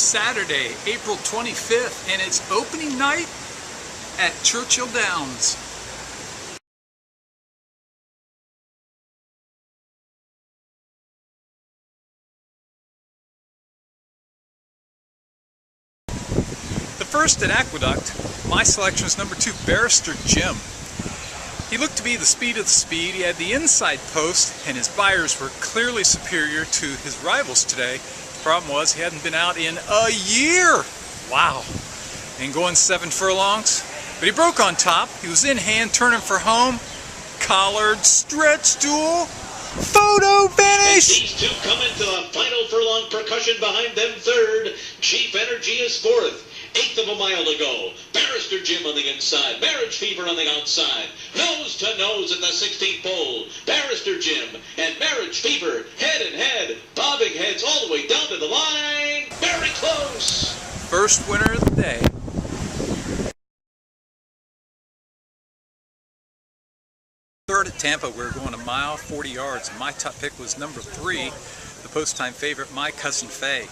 Saturday, April 25th, and it's opening night at Churchill Downs. The first at Aqueduct, my selection was number 2, Barrister Jim. He looked to be the speed of the speed. He had the inside post, and his buyers were clearly superior to his rivals today. The problem was he hadn't been out in a year. Wow. And going 7 furlongs. But he broke on top. He was in hand, turning for home. Collared, stretch duel, photo finish. And these two come into the final furlong. Percussion behind them third. Chief Energy is fourth. 1/8 of a mile to go. Barrister Jim on the inside. Marriage Fever on the outside. Nose to nose at the 16th pole. Barrister Jim and Marriage Fever head and head. Bobbing heads all the way down to the line. Very close. First winner of the day. Third at Tampa, we were going a mile, 40 yards, and my top pick was number 3, the post-time favorite, My Cousin Faye.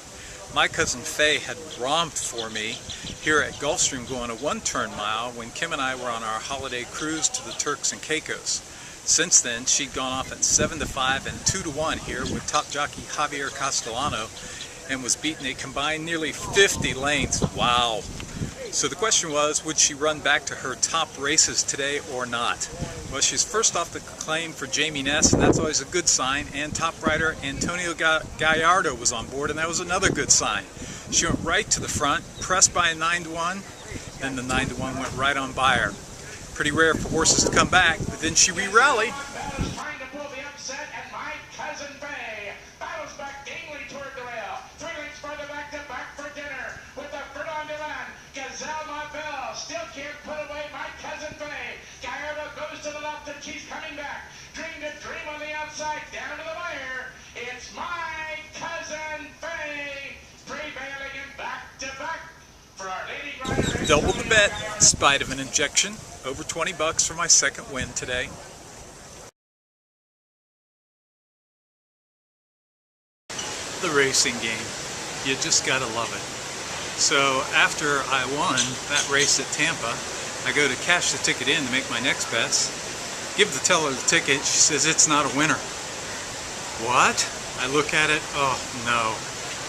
My Cousin Faye had romped for me here at Gulfstream going a 1-turn mile when Kim and I were on our holiday cruise to the Turks and Caicos. Since then, she'd gone off at 7-5 and 2-1 here with top jockey Javier Castellano and was beaten a combined nearly 50 lengths. Wow. So the question was, would she run back to her top races today or not? Well, she's first off the claim for Jamie Ness, and that's always a good sign, and top rider Antonio Gallardo was on board, and that was another good sign. She went right to the front, pressed by a 9-1, then the 9-1 went right on by her. Pretty rare for horses to come back, but then she re-rallied. Trying to pull the upset, and My Cousin Faye battles back gamely toward the rail. 3 lengths further back to back for dinner with the Ferdinand Duran. Gazelle Marbell still can't put away My Cousin Faye. Gallardo goes to the left, and she's coming back. Dream to Dream on the outside, down to the wire. It's My Cousin Faye prevailing in back-to-back for Our Lady Rider. Double the bet in spite of an injection. Over 20 bucks for my second win today. The racing game. You just gotta love it. So after I won that race at Tampa, I go to cash the ticket in to make my next bets. Give the teller the ticket. She says it's not a winner. What? I look at it. Oh no.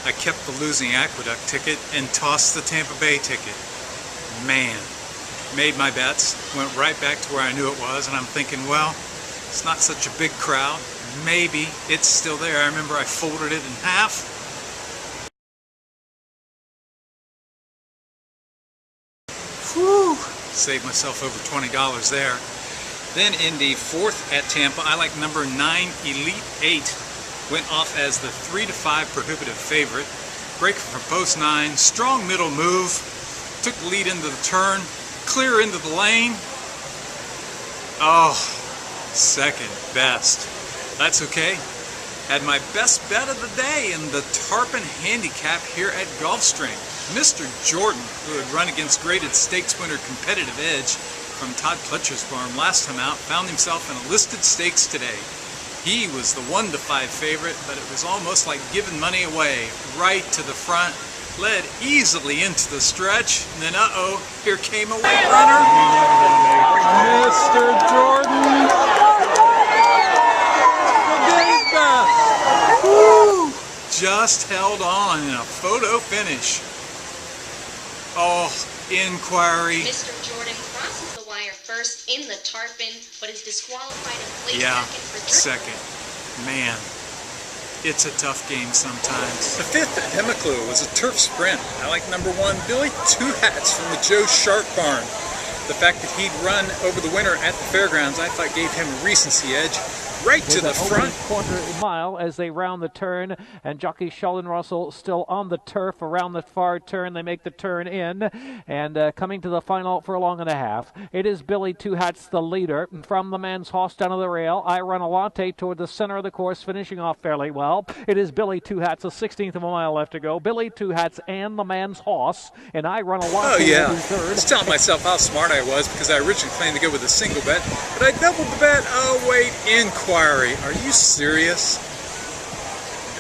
I kept the losing Aqueduct ticket and tossed the Tampa Bay ticket. Man. Made my bets, went right back to where I knew it was, and I'm thinking, well, it's not such a big crowd. Maybe it's still there. I remember I folded it in half. Whew! Saved myself over $20 there. Then in the 4th at Tampa, I like number 9, Elite 8. Went off as the 3-5 prohibitive favorite. Breaking from post 9, strong middle move. Took the lead into the turn. Clear into the lane. Oh, second best. That's okay. Had my best bet of the day in the Tarpon Handicap here at Gulfstream. Mr. Jordan, who had run against graded stakes winner Competitive Edge from Todd Pletcher's farm last time out, found himself in a listed stakes today. He was the 1-5 favorite, but it was almost like giving money away. Right to the front. Led easily into the stretch, and then here came a late runner. Mr. Jordan, the day's best. Woo! Just held on in a photo finish. Oh, Inquiry. Mr. Jordan crosses the wire first in the Tarpon, but is disqualified and placed second. Man. It's a tough game sometimes. The 5th at Hemiclue was a turf sprint. I like number 1, Billy Two Hats from the Joe Sharp barn. The fact that he'd run over the winter at the fairgrounds, I thought gave him a recency edge. Right to the front. Quarter mile as they round the turn, and jockey Sheldon Russell still on the turf around the far turn. They make the turn in, and coming to the final furlong and a half. It is Billy Two Hats, the leader. From the man's hoss down to the rail, I Run a Latte toward the center of the course, finishing off fairly well. It is Billy Two Hats, a 16th of a mile left to go. Billy Two Hats and the man's hoss, and I Run a Latte. Oh yeah, I was telling myself how smart I was because I originally planned to go with a single bet, but I doubled the bet. Oh wait, Inquiry. Are you serious?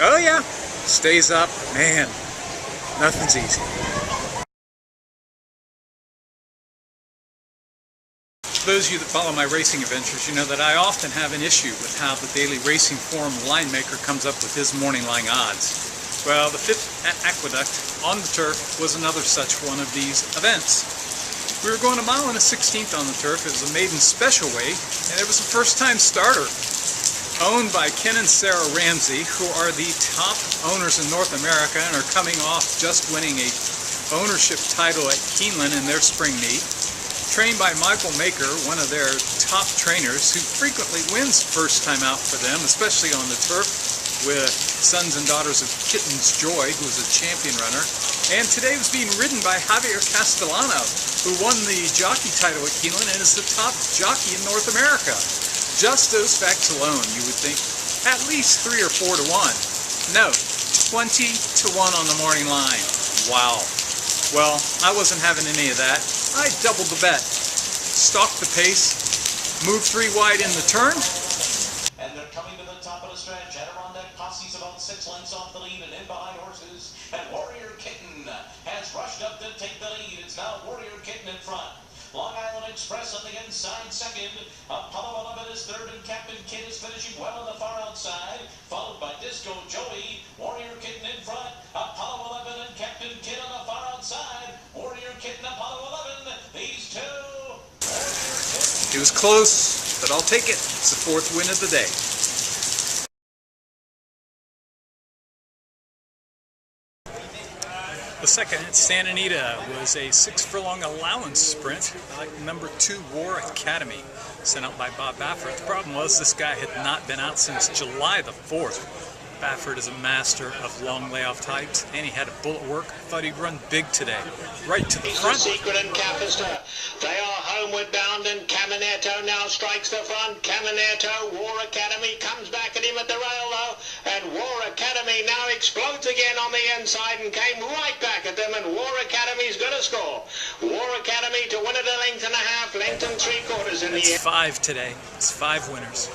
Oh yeah, stays up. Man, Nothing's easy. For those of you that follow my racing adventures, you know that I often have an issue with how the Daily Racing Forum line maker comes up with his morning line odds. Well, the 5th at Aqueduct on the turf was another such one of these events. We were going a mile and a 16th on the turf. It was a maiden special weight, and it was a first-time starter. Owned by Ken and Sarah Ramsey, who are the top owners in North America and are coming off just winning a ownership title at Keeneland in their spring meet. Trained by Michael Maker, one of their top trainers, who frequently wins first time out for them, especially on the turf, with Sons and Daughters of Kitten's Joy, who was a champion runner. And today was being ridden by Javier Castellano, who won the jockey title at Keeneland and is the top jockey in North America. Just those facts alone, you would think at least 3 or 4 to 1. No, 20 to 1 on the morning line. Wow. Well, I wasn't having any of that. I doubled the bet. Stalked the pace, moved 3 wide in the turn. And they're coming to the top of the stretch. Adirondack Posse's about 6 lengths off the lead and in behind horses. And Warrior Kitten has rushed up to take the lead. It's now Warrior Kitten in front. Long Island Express on the inside second. Apollo 11 is third, and Captain Kidd is finishing well on the far outside, followed by Disco Joey. Warrior Kitten in front. Apollo 11 and Captain Kidd on the far outside. Warrior Kitten, Apollo 11. These two. It was close, but I'll take it. It's the 4th win of the day. The second at Santa Anita was a 6 furlong allowance sprint, like number 2 War Academy, sent out by Bob Baffert. The problem was this guy had not been out since July the 4th. Baffert is a master of long layoff types, and he had a bullet work. Thought he'd run big today. Right to the front. Secret and Capister. They are homeward bound, and Caminetto now strikes the front. Caminetto, War Academy comes back at him at the rail though, and War Academy now explodes again on the inside and came right back at them, and War Academy's going to score. War Academy to win it a length and a half, length and 3/4 in the It's air. 5 today. It's 5 winners.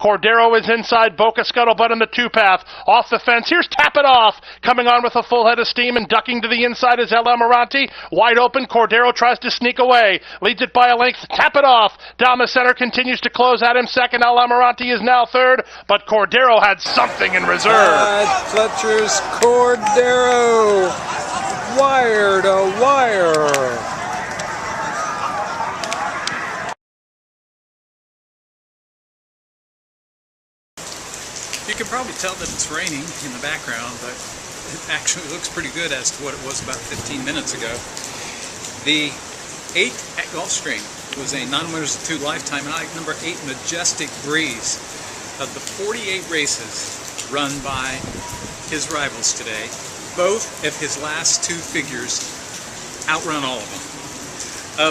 Cordero is inside, Boca Scuttlebutt in the 2-path, off the fence, here's Tap It Off, coming on with a full head of steam and ducking to the inside is El Amarante, wide open, Cordero tries to sneak away, leads it by a length, Tap It Off, down the center, continues to close at him, second, El Amarante is now third, but Cordero had something in reserve. Fletcher's Cordero, wire to wire. You can probably tell that it's raining in the background, but it actually looks pretty good as to what it was about 15 minutes ago. The 8th at Gulfstream was a non-winners of 2 lifetime, and I like number 8, Majestic Breeze. Of the 48 races run by his rivals today, both of his last 2 figures outrun all of them.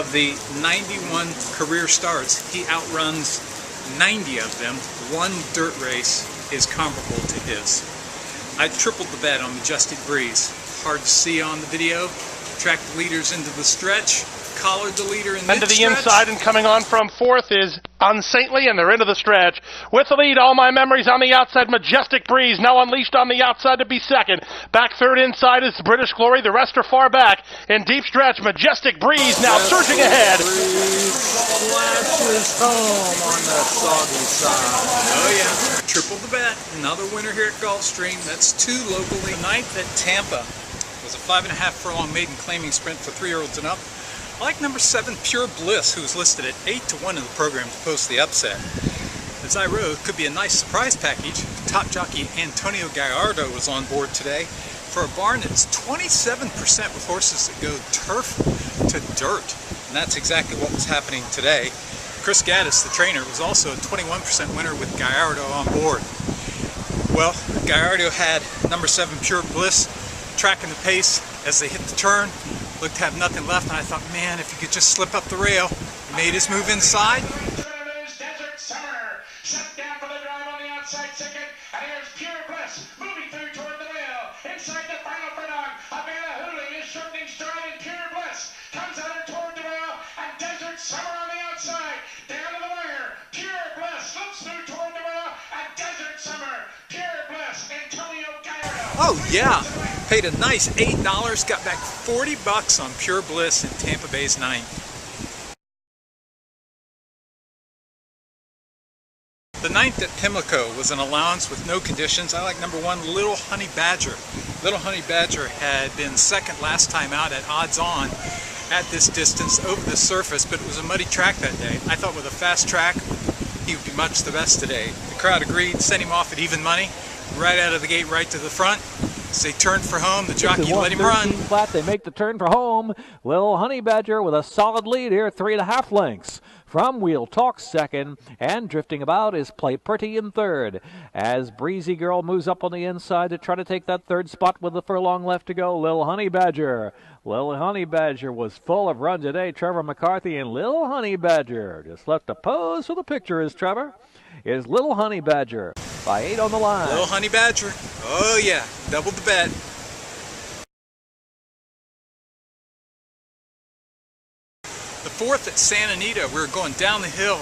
Of the 91 career starts, he outruns 90 of them. 1 dirt race is comparable to his. I tripled the bet on Majestic Breeze. Hard to see on the video. Tracked the leaders into the stretch. Collared the leader in And to the inside and coming on from 4th is Unsaintly, and they're into the stretch. With the lead, All My Memories on the outside, Majestic Breeze now unleashed on the outside to be second. Back third inside is British Glory, the rest are far back. In deep stretch, Majestic Breeze now surging ahead. Flashes home on that soggy side. Oh yeah, triple the bet. Another winner here at Gulfstream. That's 2 locally. 9th at Tampa was a 5.5 furlong maiden claiming sprint for 3-year-olds and up. I like number 7, Pure Bliss, who's listed at 8 to 1 in the program to post the upset. As I wrote, could be a nice surprise package. Top jockey Antonio Gallardo was on board today for a barn that's 27% with horses that go turf to dirt. And that's exactly what was happening today. Chris Gaddis, the trainer, was also a 21% winner with Gallardo on board. Well, Gallardo had number 7, Pure Bliss, tracking the pace as they hit the turn. Looked to have nothing left, and I thought, man, if he could just slip up the rail. He made his move inside. Desert Summer, shut down for the drive on the outside second, and here's Pure Bliss moving through toward the rail. Inside the final furlong, Abela Hooley is shortening stride, and Pure Bliss comes out and toward the rail, and Desert Summer on the outside, down to the wire. Pure Bliss looks through toward the rail, and Desert Summer Oh yeah, paid a nice $8, got back $40 on Pure Bliss in Tampa Bay's ninth. The ninth at Pimlico was an allowance with no conditions. I like number 1, Little Honey Badger. Little Honey Badger had been second last time out at odds on at this distance over the surface, but it was a muddy track that day. I thought with a fast track, he would be much the best today. The crowd agreed, sent him off at even money, right out of the gate, right to the front. As they turned for home, the jockey let him run. Flat, they make the turn for home. Little Honey Badger with a solid lead here, 3.5 lengths. From Wheel Talk second, and drifting about is Play Pretty in third. As Breezy Girl moves up on the inside to try to take that third spot with the furlong left to go, Little Honey Badger. Little Honey Badger was full of run today. Trevor McCarthy and Little Honey Badger just left a pose for the picture. Is Little Honey Badger by 8 on the line. Little Honey Badger. Oh yeah, doubled the bet. The fourth at Santa Anita, we were going down the hill.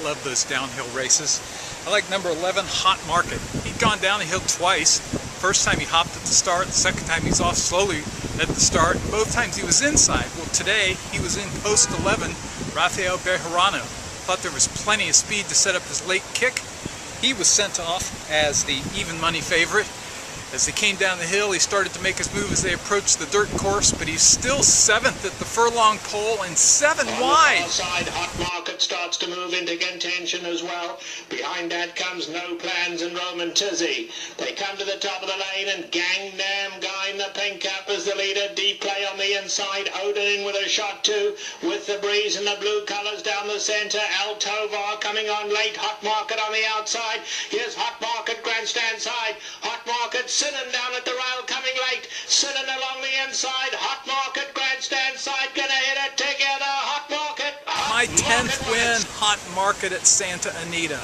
Love those downhill races. I like number 11, Hot Market. He'd gone down the hill twice. First time he hopped at the start, the second time he's off slowly at the start, and both times he was inside. Well, today he was in post 11, Rafael Bejarano. Thought there was plenty of speed to set up his late kick. He was sent off as the even money favorite. As they came down the hill, he started to make his move as they approached the dirt course, but he's still 7th at the furlong pole and 7 wide. On the far side, Hot Market starts to move into contention as well. Behind that comes No Plans and Roman Tizzy. They come to the top of the lane, and Gangnam Guy in the pink cap is the leader. Deep Play on the inside. Odin in with a shot too, with the breeze and the blue colours down the centre. El Tovar coming on late. Hot Market on the outside. Here's Hot Market grandstand side. Hot Market Sinan down at the rail coming late. Sinan along the inside. Hot Market grandstand side gonna hit it together. Hot Market. My 10th win, Hot Market at Santa Anita.